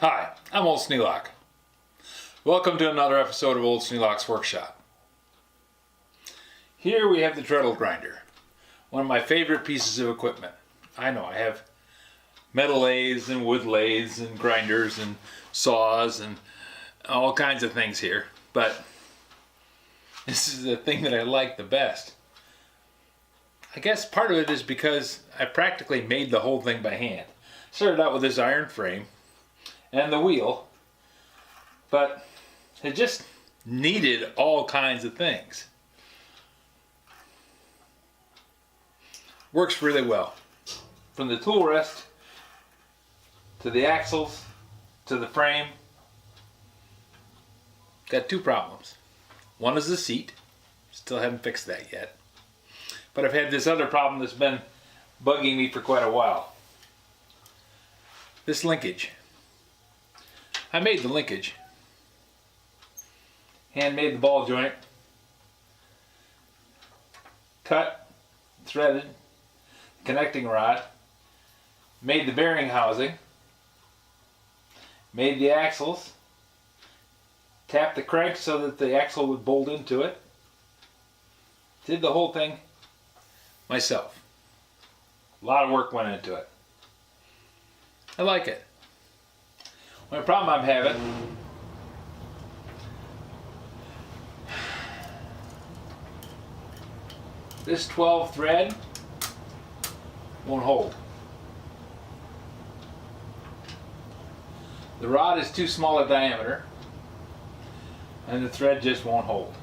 Hi, I'm Old Sneelock. Welcome to another episode of Old Sneelock's Workshop. Here we have the treadle grinder, one of my favorite pieces of equipment. I know I have metal lathes and wood lathes and grinders and saws and all kinds of things here, but this is the thing that I like the best. I guess part of it is because I practically made the whole thing by hand. Started out with this iron frame and the wheel, but it just needed all kinds of things. Works really well. From the tool rest to the axles to the frame. Got two problems. One is the seat. Still haven't fixed that yet. But I've had this other problem that's been bugging me for quite a while. This linkage. I made the linkage. Handmade the ball joint. Cut, threaded, connecting rod. Made the bearing housing. Made the axles. Tapped the crank so that the axle would bolt into it. Did the whole thing myself. A lot of work went into it. I like it. Only problem I'm having this 12 thread won't hold. The rod is too small a diameter and the thread just won't hold.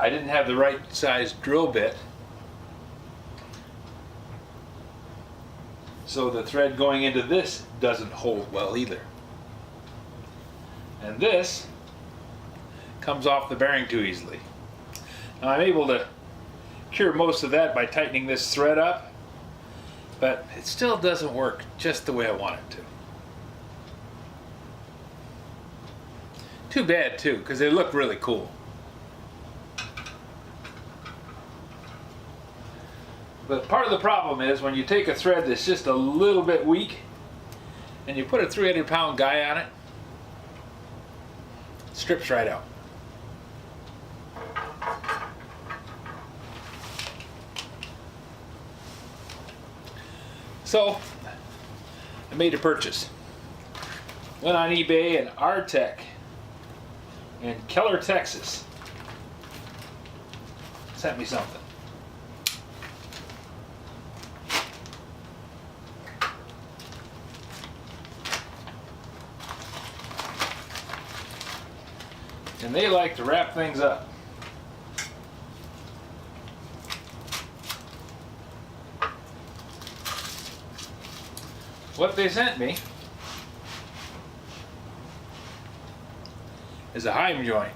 I didn't have the right size drill bit, so the thread going into this doesn't hold well either. And this comes off the bearing too easily. Now I'm able to cure most of that by tightening this thread up, but it still doesn't work just the way I want it to. Too bad too, because they look really cool. But part of the problem is when you take a thread that's just a little bit weak and you put a 300-pound guy on it, it strips right out. So I made a purchase. Went on eBay, and Artec in Keller, Texas sent me something. And they like to wrap things up. What they sent me is a Heim joint.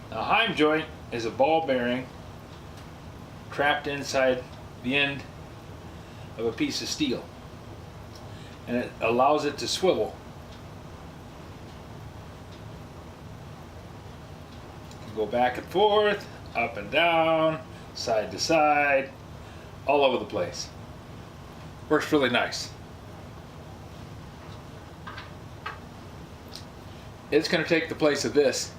Now, a Heim joint is a ball bearing trapped inside the end of a piece of steel, and it allows it to swivel. Go back and forth, up and down, side to side, all over the place. Works really nice. It's going to take the place of this,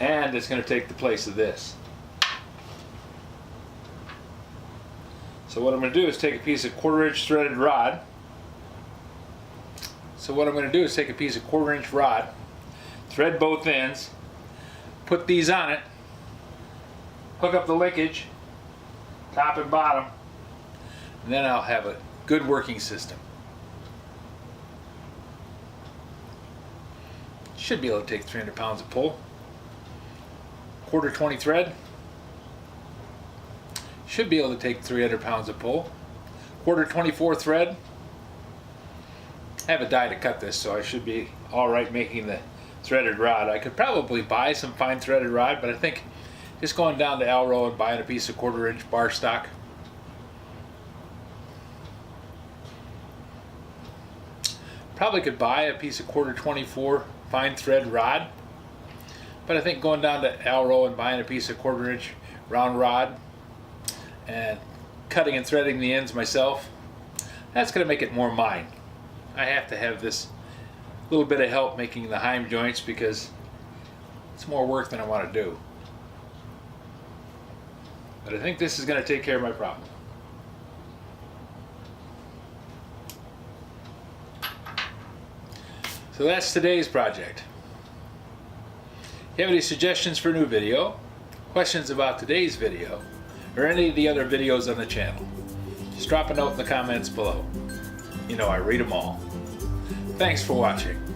and it's going to take the place of this. So what I'm going to do is take a piece of 1/4-inch threaded rod. Thread both ends, put these on it, hook up the linkage, top and bottom, and then I'll have a good working system. Should be able to take 300 pounds of pull. 1/4-20 thread. Should be able to take 300 pounds of pull. 1/4-24 thread. I have a die to cut this, so I should be alright making the threaded rod. I could probably buy some fine threaded rod, but I think just going down to Alro and buying a piece of 1/4-inch bar stock. Probably could buy a piece of 1/4-24 fine thread rod, but I think going down to Alro and buying a piece of 1/4-inch round rod and cutting and threading the ends myself That's going to make it more mine. I have to have this little bit of help making the heim joints because it's more work than I want to do. But I think this is going to take care of my problem. So that's today's project. If you have any suggestions for a new video, questions about today's video, or any of the other videos on the channel, just drop a note in the comments below. You know I read them all. Thanks for watching.